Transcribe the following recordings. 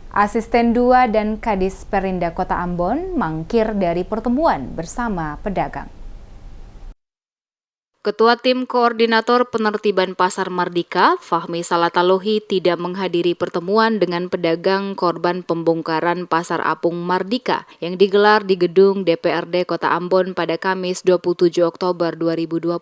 Asisten 2 dan Kadis Perindah Kota Ambon mangkir dari pertemuan bersama pedagang. Ketua Tim Koordinator Penertiban Pasar Mardika, Fahmi Salatalohi, tidak menghadiri pertemuan dengan pedagang korban pembongkaran Pasar Apung Mardika yang digelar di gedung DPRD Kota Ambon pada Kamis 27 Oktober 2022.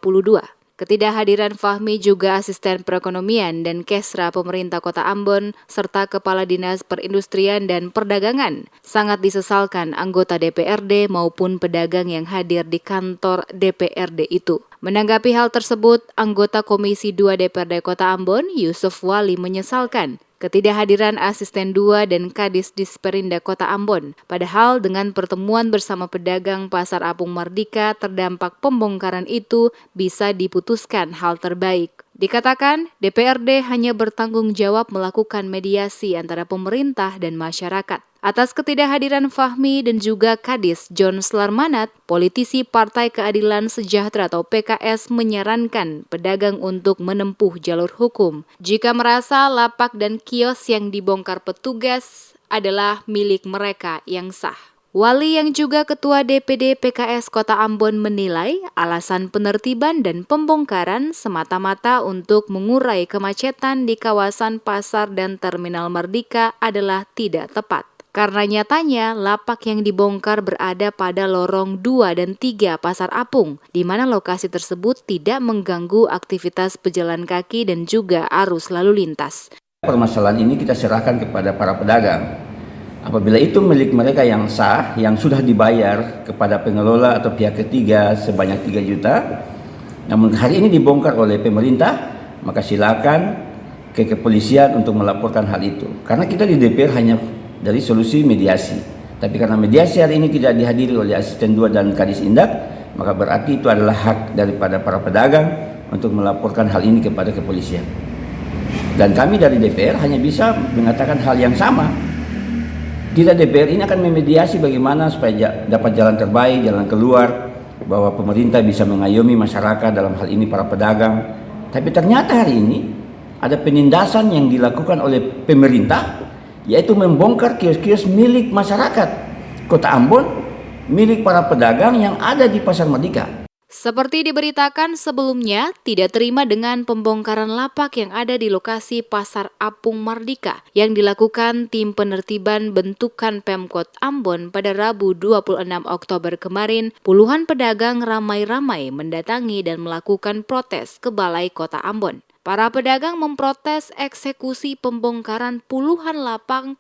Ketidakhadiran Fahmi juga asisten perekonomian dan Kesra pemerintah Kota Ambon serta Kepala Dinas Perindustrian dan Perdagangan sangat disesalkan anggota DPRD maupun pedagang yang hadir di kantor DPRD itu. Menanggapi hal tersebut, anggota Komisi 2 DPRD Kota Ambon, Yusuf Wali, menyesalkan ketidakhadiran asisten 2 dan Kadis Disperindah Kota Ambon. Padahal dengan pertemuan bersama pedagang Pasar Apung Mardika terdampak pembongkaran itu bisa diputuskan hal terbaik. Dikatakan DPRD hanya bertanggung jawab melakukan mediasi antara pemerintah dan masyarakat. Atas ketidakhadiran Fahmi dan juga Kadis John Slarmanat, politisi Partai Keadilan Sejahtera atau PKS menyarankan pedagang untuk menempuh jalur hukum jika merasa lapak dan kios yang dibongkar petugas adalah milik mereka yang sah. Wali yang juga Ketua DPD PKS Kota Ambon menilai alasan penertiban dan pembongkaran semata-mata untuk mengurai kemacetan di kawasan pasar dan terminal Mardika adalah tidak tepat. Karena nyatanya lapak yang dibongkar berada pada lorong 2 dan 3 Pasar Apung, di mana lokasi tersebut tidak mengganggu aktivitas pejalan kaki dan juga arus lalu lintas. Permasalahan ini kita serahkan kepada para pedagang. Apabila itu milik mereka yang sah, yang sudah dibayar kepada pengelola atau pihak ketiga sebanyak 3 juta, namun hari ini dibongkar oleh pemerintah, maka silakan ke kepolisian untuk melaporkan hal itu. Karena kita di DPR hanya dari solusi mediasi. Tapi karena mediasi hari ini tidak dihadiri oleh asisten 2 dan Kadis Indak, maka berarti itu adalah hak daripada para pedagang untuk melaporkan hal ini kepada kepolisian. Dan kami dari DPR hanya bisa mengatakan hal yang sama. Kita DPR ini akan memediasi bagaimana supaya dapat jalan terbaik, jalan keluar, bahwa pemerintah bisa mengayomi masyarakat dalam hal ini para pedagang. Tapi ternyata hari ini ada penindasan yang dilakukan oleh pemerintah, yaitu membongkar kios-kios milik masyarakat Kota Ambon, milik para pedagang yang ada di Pasar Mardika. Seperti diberitakan sebelumnya, tidak terima dengan pembongkaran lapak yang ada di lokasi Pasar Apung Mardika yang dilakukan tim penertiban bentukan Pemkot Ambon pada Rabu 26 Oktober kemarin, puluhan pedagang ramai-ramai mendatangi dan melakukan protes ke Balai Kota Ambon. Para pedagang memprotes eksekusi pembongkaran puluhan lapak.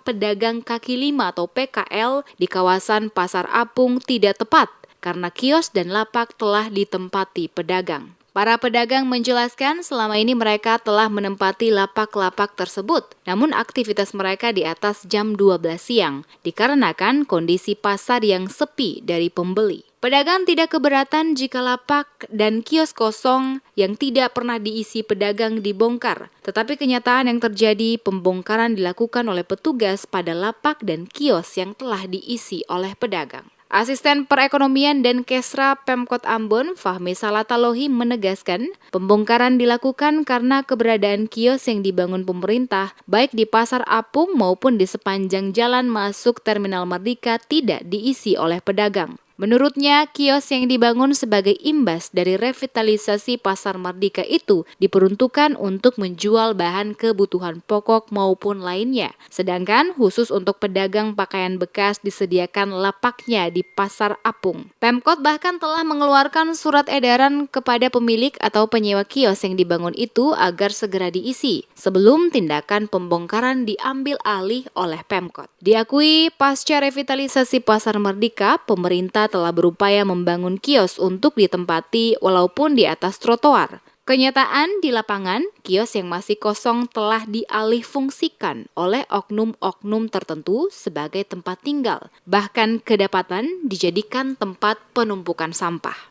Pedagang kaki lima atau PKL di kawasan Pasar Apung tidak tepat karena kios dan lapak telah ditempati pedagang. Para pedagang menjelaskan selama ini mereka telah menempati lapak-lapak tersebut, namun aktivitas mereka di atas jam 12 siang dikarenakan kondisi pasar yang sepi dari pembeli. Pedagang tidak keberatan jika lapak dan kios kosong yang tidak pernah diisi pedagang dibongkar, tetapi kenyataan yang terjadi pembongkaran dilakukan oleh petugas pada lapak dan kios yang telah diisi oleh pedagang. Asisten Perekonomian dan Kesra Pemkot Ambon, Fahmi Salatalohi, menegaskan pembongkaran dilakukan karena keberadaan kios yang dibangun pemerintah baik di Pasar Apung maupun di sepanjang jalan masuk Terminal Mardika tidak diisi oleh pedagang. Menurutnya, kios yang dibangun sebagai imbas dari revitalisasi Pasar Mardika itu diperuntukkan untuk menjual bahan kebutuhan pokok maupun lainnya. Sedangkan khusus untuk pedagang pakaian bekas disediakan lapaknya di Pasar Apung. Pemkot bahkan telah mengeluarkan surat edaran kepada pemilik atau penyewa kios yang dibangun itu agar segera diisi sebelum tindakan pembongkaran diambil alih oleh Pemkot. Diakui pasca revitalisasi Pasar Mardika, pemerintah telah berupaya membangun kios untuk ditempati walaupun di atas trotoar. Kenyataan di lapangan, kios yang masih kosong telah dialihfungsikan oleh oknum-oknum tertentu sebagai tempat tinggal. Bahkan kedapatan dijadikan tempat penumpukan sampah.